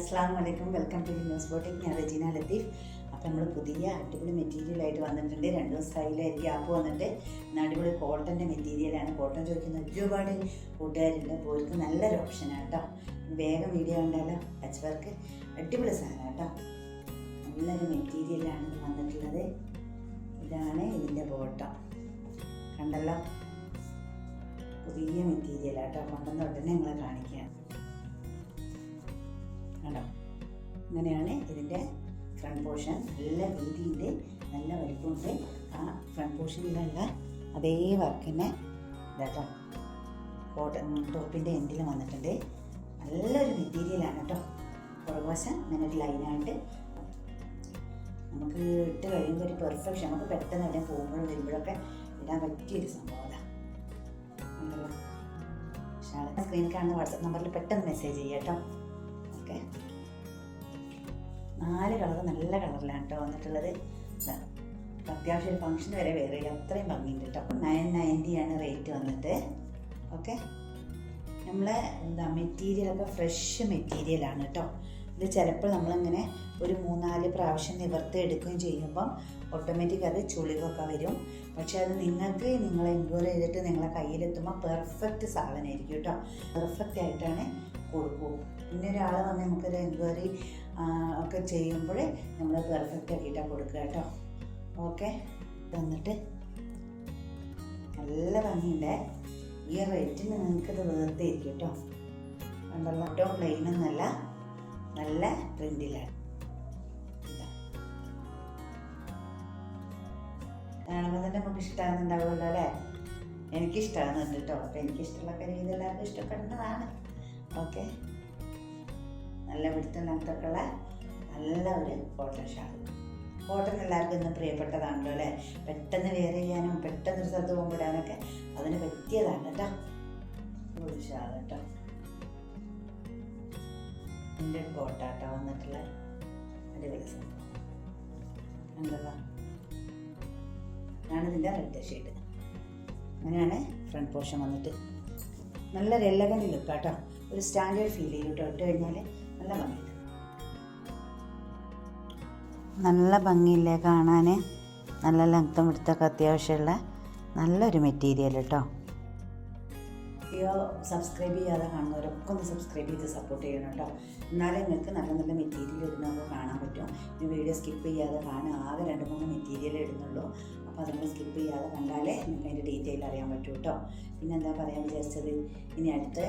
അസ്സലാമു അലൈക്കും. Welcome to News Boutique. ഞാൻ റെജീന ലത്തീഫ്. അപ്പോൾ നമ്മൾ പുതിയ അടിപൊളി മെറ്റീരിയലായിട്ട് വന്നിട്ടുണ്ട്. 2 ദിവസമായില്ലേ ഗ്യാപ്പ് വന്നിട്ട്. അടിപൊളി കോട്ടൻ്റെ മെറ്റീരിയലാണ്. കോട്ടൺ ചോദിക്കുന്ന ഒരുപാട് കൂട്ടുകാരുണ്ട്. അപ്പോൾ അവർക്ക് നല്ലൊരു ഓപ്ഷനാണ് കേട്ടോ. വേഗം വീഡിയോ കണ്ടാലോ. ടച്ച് വർക്ക് അടിപൊളി സാധനം കേട്ടോ. നല്ലൊരു മെറ്റീരിയലാണ് വന്നിട്ടുള്ളത്. ഇതാണ് ഇതിൻ്റെ ബോട്ടം. കണ്ടല്ലോ, പുതിയ മെറ്റീരിയലാട്ടോ. കൊണ്ടുവന്ന ഉടനെ നിങ്ങളെ കാണിക്കുകയാണ്. കണ്ടോ, ഇങ്ങനെയാണ് ഇതിൻ്റെ ഫ്രണ്ട് പോർഷൻ. നല്ല വീതിയുണ്ട്, നല്ല വലിപ്പമുണ്ട്. ആ ഫ്രണ്ട് പോർഷനിലുള്ള അതേ വർക്ക് തന്നെ ഇതാട്ടോ ടോപ്പിൻ്റെ എൻഡിൽ വന്നിട്ടുണ്ട്. നല്ലൊരു മെറ്റീരിയലാണ് കേട്ടോ. പുറകുവശം ഇങ്ങനെ ഒരു ലൈനായിട്ട് നമുക്ക് ഇട്ട് കഴിയുമ്പോൾ ഒരു പെർഫെക്ഷൻ. നമുക്ക് പെട്ടെന്ന് എല്ലാം പോകുമ്പോഴും വരുമ്പോഴൊക്കെ ഇടാൻ പറ്റിയൊരു സംഭവം. സ്ക്രീനിൽ കാണുന്ന വാട്സപ്പ് നമ്പറിൽ പെട്ടെന്ന് മെസ്സേജ് ചെയ്യാം കേട്ടോ. ഓക്കെ, 4 കളർ നല്ല കളറിലാണ് കേട്ടോ വന്നിട്ടുള്ളത്. അത്യാവശ്യം ഒരു ഫംഗ്ഷൻ വരെ വേറെ അത്രയും ഭംഗിയുണ്ട് കേട്ടോ. 990 റേറ്റ് വന്നിട്ട്. ഓക്കെ, നമ്മളെ മെറ്റീരിയലൊക്കെ ഫ്രഷ് മെറ്റീരിയലാണ് കേട്ടോ. ഇത് ചിലപ്പോൾ നമ്മളിങ്ങനെ ഒരു 3-4 പ്രാവശ്യം നിവർത്തി എടുക്കുകയും ചെയ്യുമ്പം ഓട്ടോമാറ്റിക് അത് ചുളിവൊക്കെ വരും. പക്ഷെ അത് നിങ്ങൾക്ക് നിങ്ങൾ എൻക്വയറി ചെയ്തിട്ട് നിങ്ങളെ കയ്യിലെത്തുമ്പോൾ പെർഫെക്റ്റ് സാധനമായിരിക്കും കേട്ടോ. പെർഫെക്റ്റ് ആയിട്ടാണ് കൊടുക്കൂ. പിന്നെ ഒരാൾ വന്ന് നമുക്കൊരു എൻക്വയറി ഒക്കെ ചെയ്യുമ്പോൾ നമ്മൾ പെർഫെക്റ്റ് ആക്കിയിട്ടാണ് കൊടുക്കുക കേട്ടോ. ഓക്കെ, എന്നിട്ട് നല്ല ഭംഗിയുണ്ട്. ഈ റേറ്റിന് നിങ്ങൾക്കിത് വെറുതെ ഇരിക്കും കേട്ടോ. കണ്ടല്ലോ, ഏറ്റവും പ്ലെയിനൊന്നല്ല, നല്ല പ്രിന്റിലാണ്. കാണുമ്പോൾ തന്നെ നമുക്ക് ഇഷ്ടമാകുന്നുണ്ടാവുമല്ലോ അല്ലേ? എനിക്കിഷ്ടമാകുന്നുണ്ട് കേട്ടോ. അപ്പോൾ എനിക്കിഷ്ടമുള്ള രീതി എല്ലാവർക്കും ഇഷ്ടപ്പെടുന്നതാണ്. ഓക്കെ, നല്ല പിടുത്തം ലെങ്ത്തൊക്കെ ഉള്ള നല്ല ഒരു കോട്ടൺ ഷാൾ. കോട്ടൺ എല്ലാവർക്കും ഇന്ന് പ്രിയപ്പെട്ടതാണല്ലോ അല്ലേ? പെട്ടെന്ന് വെയർ ചെയ്യാനും പെട്ടെന്ന് ഒരു സ്ഥലത്ത് പോകുമ്പോൾ ഇടാനൊക്കെ അതിന് പറ്റിയതാണ് കേട്ടോ. ഒരു ഷാൾ കേട്ടോ. എൻ്റെ കോട്ടാട്ടോ വന്നിട്ടുള്ള അടിപൊളി സംഭവം. കണ്ടല്ലോ, ഞാനിതിൻ്റെ റെഡ് ഷെയ്ഡ്. അങ്ങനെയാണ് ഫ്രണ്ട് പോർഷൻ വന്നിട്ട്. നല്ലൊരു എലഗൻ്റ് ലുക്ക് കേട്ടോ. ഒരു സ്റ്റാൻഡേർഡ് ഫീൽ ചെയ്യും കേട്ടോ. ഇട്ട് കഴിഞ്ഞാൽ നല്ല ഭംഗിയുണ്ട്. നല്ല ഭംഗിയില്ലേ കാണാൻ? നല്ല ലെങ്ത്തും എടുത്തൊക്കെ അത്യാവശ്യമുള്ള നല്ലൊരു മെറ്റീരിയൽ കേട്ടോ. വീഡിയോ സബ്സ്ക്രൈബ് ചെയ്യാതെ കാണുന്നവരൊക്കെ ഒന്ന് സബ്സ്ക്രൈബ് ചെയ്ത് സപ്പോർട്ട് ചെയ്യണം കേട്ടോ. എന്നാലേ നിങ്ങൾക്ക് നല്ല നല്ല മെറ്റീരിയൽ ഇടുന്നതൊക്കെ കാണാൻ പറ്റും. ഈ വീഡിയോ സ്കിപ്പ് ചെയ്യാതെ കാണാൻ. ആകെ 2-3 മെറ്റീരിയൽ ഇടുന്നുള്ളൂ. അപ്പോൾ അതൊന്ന് സ്കിപ്പ് ചെയ്യാതെ കണ്ടാലേ നിങ്ങൾക്ക് അതിൻ്റെ ഡീറ്റെയിൽ അറിയാൻ പറ്റും കേട്ടോ. പിന്നെ എന്താ പറയാൻ വിചാരിച്ചത്, ഇനി അടുത്ത്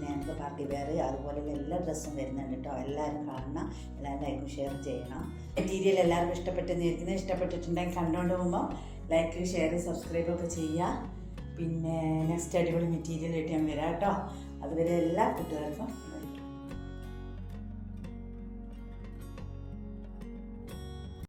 നമുക്ക് പാർട്ടി വെയർ അതുപോലെയുള്ള എല്ലാ ഡ്രസ്സും വരുന്നുണ്ട് കേട്ടോ. എല്ലാവരും കാണണം, എല്ലാവരും ലൈക്കും ഷെയർ ചെയ്യണം. മെറ്റീരിയൽ എല്ലാവർക്കും ഇഷ്ടപ്പെട്ടെന്ന് ചോദിക്കുന്നത്. ഇഷ്ടപ്പെട്ടിട്ടുണ്ടെങ്കിൽ കണ്ടുകൊണ്ട് പോകുമ്പോൾ ലൈക്ക് ഷെയർ സബ്സ്ക്രൈബൊക്കെ ചെയ്യുക. പിന്നെ നെക്സ്റ്റ് അടിപൊളി മെറ്റീരിയൽ ആയിട്ട് ഞാൻ വരാം കേട്ടോ. അതുവരെ എല്ലാ കൂട്ടുകാർക്കും